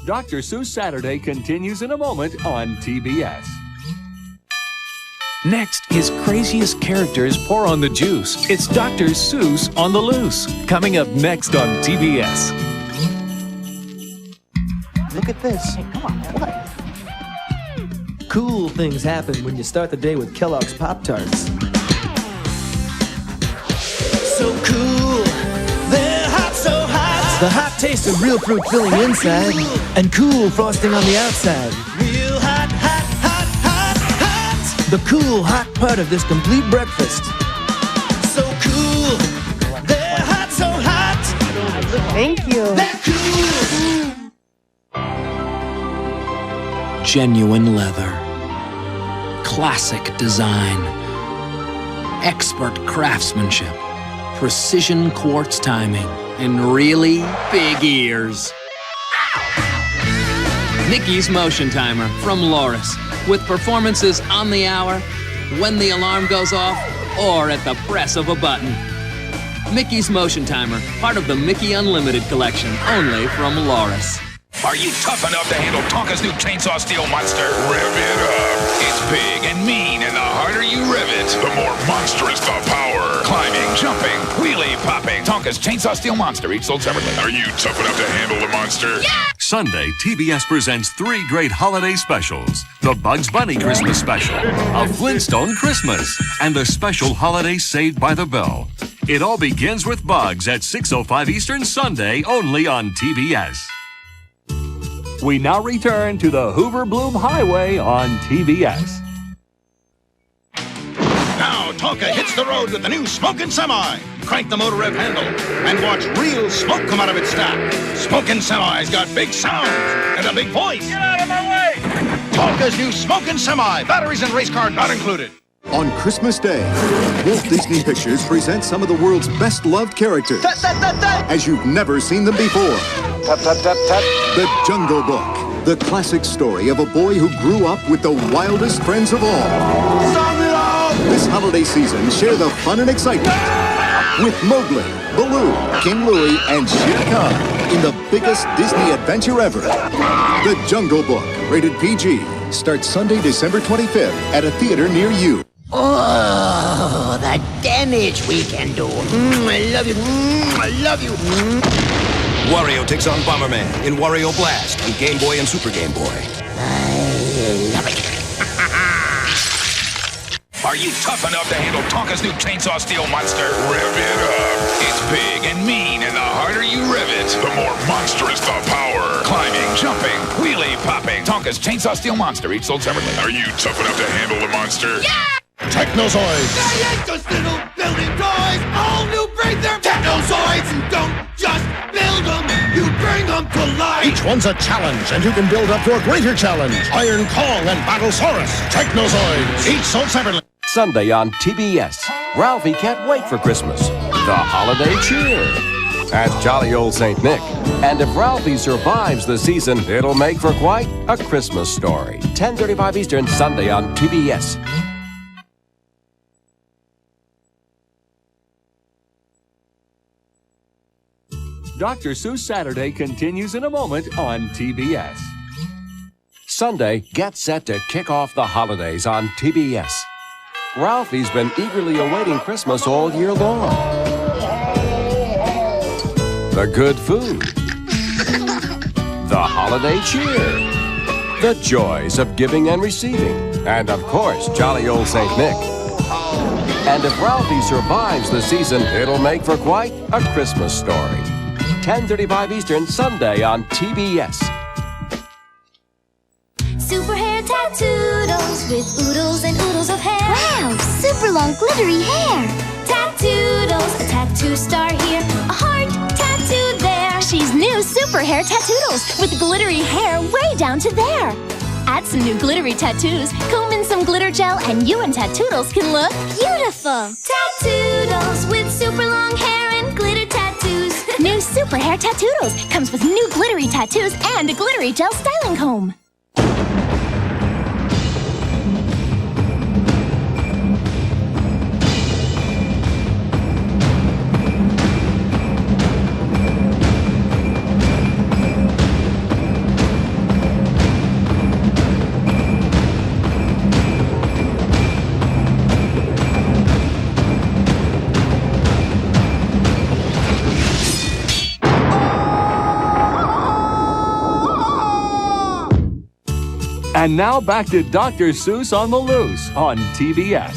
Dr. Seuss Saturday continues in a moment on TBS. Next, his craziest characters pour on the juice. It's Dr. Seuss on the Loose. Coming up next on TBS. Look at this. Hey, come on, man. What? Cool things happen when you start the day with Kellogg's Pop-Tarts. So cool. They're hot, so hot. The hot taste of real fruit filling inside and cool frosting on the outside. Real hot, hot, hot, hot, hot. The cool, hot part of this complete breakfast. So cool. They're hot, so hot. Thank you. They're cool. Genuine leather. Classic design. Expert craftsmanship. Precision quartz timing. And really big ears. Mickey's Motion Timer from Loris. With performances on the hour, when the alarm goes off, or at the press of a button. Mickey's Motion Timer, part of the Mickey Unlimited collection, only from Loris. Are you tough enough to handle Tonka's new chainsaw steel monster? Rev it up. It's big and mean, and the harder you rev it, the more monstrous the power. Climbing, jumping, wheelie popping. Tonka's chainsaw steel monster, each sold separately. Are you tough enough to handle the monster? Yeah! Sunday, TBS presents 3 great holiday specials. The Bugs Bunny Christmas Special, A Flintstone Christmas, and the special holiday Saved by the Bell. It all begins with Bugs at 6:05 Eastern Sunday, only on TBS. We now return to the Hoover Bloom Highway on TBS. Now Tonka hits the road with the new Smokin' Semi. Crank the motor rev handle and watch real smoke come out of its stack. Smokin' Semi's got big sound and a big voice. Get out of my way! Tonka's new Smokin' Semi. Batteries and race car not included. On Christmas Day, Walt Disney Pictures presents some of the world's best-loved characters as you've never seen them before. The Jungle Book, the classic story of a boy who grew up with the wildest friends of all. This holiday season, share the fun and excitement with Mowgli, Baloo, King Louie, and Shere Khan in the biggest Disney adventure ever. The Jungle Book, rated PG, starts Sunday, December 25th at a theater near you. Oh, the damage we can do. I love you. I love you. Wario takes on Bomberman in Wario Blast on Game Boy and Super Game Boy. I love it. Are you tough enough to handle Tonka's new chainsaw steel monster? Rev it up. It's big and mean, and the harder you rev it, the more monstrous the power. Climbing, jumping, wheelie popping. Tonka's chainsaw steel monster, each sold separately. Are you tough enough to handle the monster? Yeah! Technozoids. They ain't just little building toys. All new breed, they're Technozoids. You don't just build them, you bring them to life. Each one's a challenge, and you can build up to a greater challenge. Iron Kong and Battlesaurus. Technozoids. Each sold separately. Sunday on TBS. Ralphie can't wait for Christmas. The holiday cheer. Ask jolly old St. Nick. And if Ralphie survives the season, it'll make for quite a Christmas story. 10:35 Eastern, Sunday on TBS. Dr. Seuss Saturday continues in a moment on TBS. Sunday, get set to kick off the holidays on TBS. Ralphie's been eagerly awaiting Christmas all year long. The good food. The holiday cheer. The joys of giving and receiving. And of course, jolly old St. Nick. And if Ralphie survives the season, it'll make for quite a Christmas story. 10:35 Eastern, Sunday on TBS. Super hair tattoodos with oodles and oodles of hair. Wow, super long glittery hair. Tattoodos, a tattoo star here, a heart tattoo there. She's new super hair tattoodos with glittery hair way down to there. Add some new glittery tattoos, comb in some glitter gel, and you and Tattoodles can look beautiful. Tattoodles with super long hair and glitter tattoos. New super hair Tattoodles comes with new glittery tattoos and a glittery gel styling comb. And now back to Dr. Seuss on the Loose on TBS.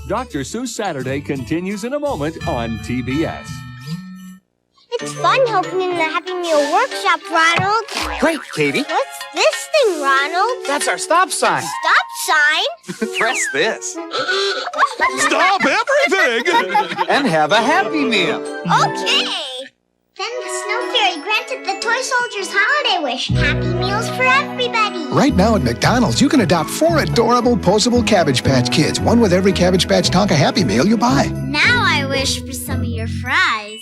Dr. Seuss Saturday continues in a moment on TBS. It's fun helping in the Happy Meal workshop, Ronald. Great, Katie. What's this thing, Ronald? That's our stop sign. Stop sign? Press this. Stop everything! And have a Happy Meal. Okay. Then the Snow Fairy granted the toy soldiers holiday wish. Happy Meals for everybody. Right now at McDonald's, you can adopt 4 adorable, posable Cabbage Patch Kids. One with every Cabbage Patch Tonka Happy Meal you buy. Now I wish for some of your fries.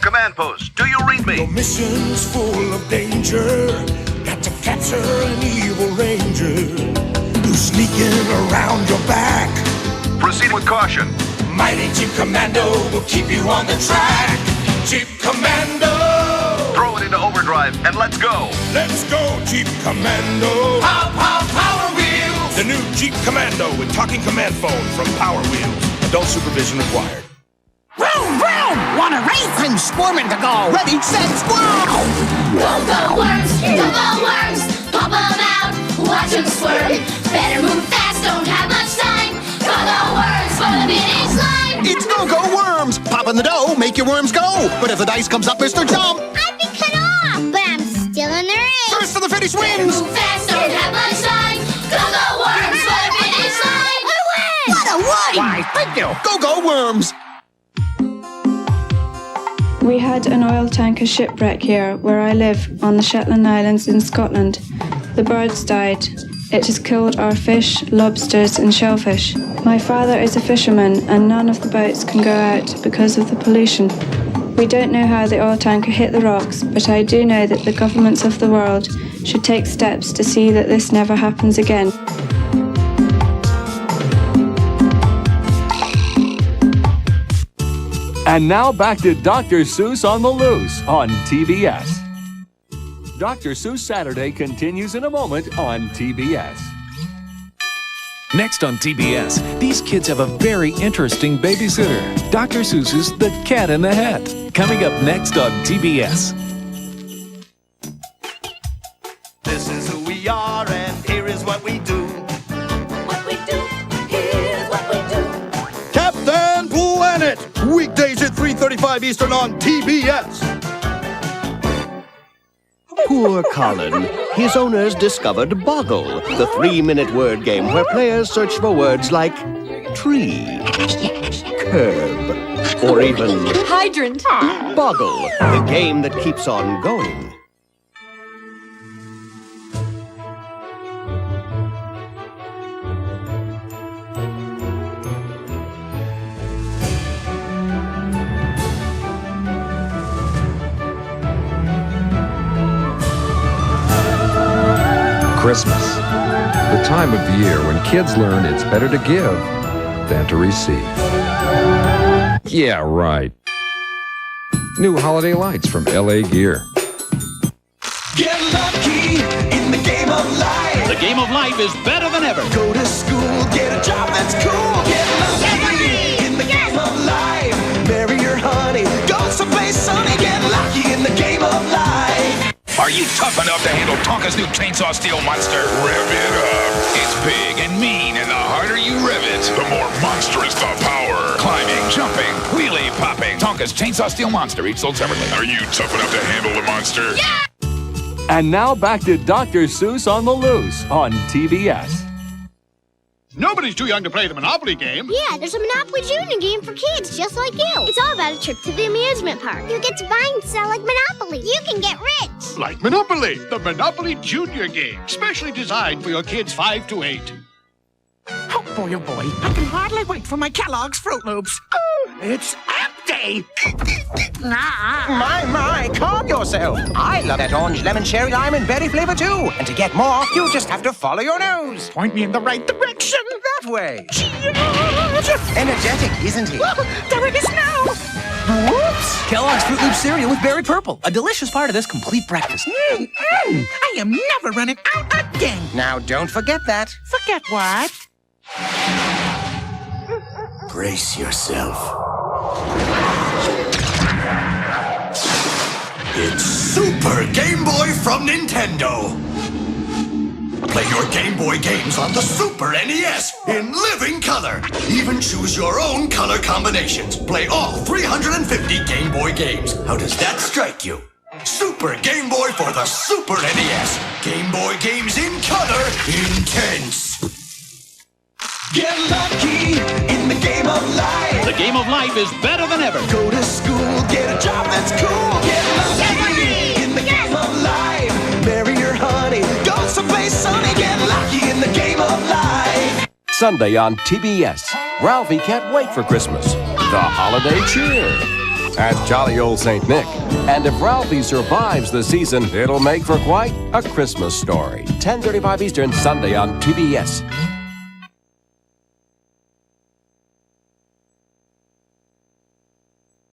Command post, do you read me? Your mission's full of danger. Got to capture an evil ranger who's sneaking around your back. Proceed with caution. Mighty Jeep Commando will keep you on the track. Jeep Commando! Throw it into overdrive and let's go. Let's go, Jeep Commando! Pow, pow, Power Wheels! The new Jeep Commando with talking command phone from Power Wheels. Adult supervision required. Vroom, vroom! Wanna race? I'm squirming to go. Ready, set, squirm! Go worms, pop 'em out, watch 'em squirm. Better move fast, don't have much time. Go worms for the finish line. It's go worms! Pop in the dough, make your worms go. But if the dice comes up, Mr. Jump! I've been cut off, but I'm still in the race. First to the finish wins! Move fast, don't have much time. Go worms for the finish line. I win! What a win! Why, thank you! Go worms! We had an oil tanker shipwreck here where I live on the Shetland Islands in Scotland. The birds died. It has killed our fish, lobsters and shellfish. My father is a fisherman and none of the boats can go out because of the pollution. We don't know how the oil tanker hit the rocks, but I do know that the governments of the world should take steps to see that this never happens again. And now back to Dr. Seuss on the Loose on TBS. Dr. Seuss Saturday continues in a moment on TBS. Next on TBS, these kids have a very interesting babysitter. Dr. Seuss's The Cat in the Hat. Coming up next on TBS. This is who we are, and here is what we do. What we do, here's what we do. Captain Planet! Weekdays at 3:35 Eastern on TBS. Poor Colin. His owners discovered Boggle, the 3-minute word game where players search for words like tree, curb, or even hydrant. Boggle, the game that keeps on going. Christmas, the time of the year when kids learn it's better to give than to receive. Yeah, right. New holiday lights from LA Gear. Get lucky in the game of life. The game of life is better than ever. Go to school, get a job that's cool. Get lucky in the game of life. Marry your honey, go someplace sunny. Get lucky in the game of life. Are you tough enough to handle Tonka's new chainsaw steel monster? Rev it up. It's big and mean, and the harder you rev it, the more monstrous the power. Climbing, jumping, wheelie popping. Tonka's chainsaw steel monster, each sold separately. Are you tough enough to handle the monster? Yeah! And now back to Dr. Seuss on the Loose on TBS. Nobody's too young to play the Monopoly game. Yeah, there's a Monopoly Junior game for kids just like you. It's all about a trip to the amusement park. You get to buy and sell like Monopoly. You can get rich. Like Monopoly, the Monopoly Junior game, specially designed for your kids 5 to 8. Oh boy, I can hardly wait for my Kellogg's Fruit Loops. Oh, it's empty! My, calm yourself. I love that orange, lemon, cherry, lime, and berry flavor too. And to get more, you just have to follow your nose. Point me in the right direction. That way. Cheers! Energetic, isn't he? There it is now! Whoops! Kellogg's Fruit Loop cereal with berry purple, a delicious part of this complete breakfast. I am never running out again. Now, don't forget that. Forget what? Brace yourself. It's Super Game Boy from Nintendo. Play your Game Boy games on the Super NES in living color. Even choose your own color combinations. Play all 350 Game Boy games. How does that strike you? Super Game Boy for the Super NES. Game Boy games in color, intense. Get lucky in the game of life. The game of life is better than ever. Go to school, get a job that's cool. Get lucky in the game of life. Marry your honey, go someplace sunny. Get lucky in the game of life. Sunday on TBS. Ralphie can't wait for Christmas. The holiday cheer. At jolly old St. Nick. And if Ralphie survives the season, it'll make for quite a Christmas story. 10:35 Eastern, Sunday on TBS.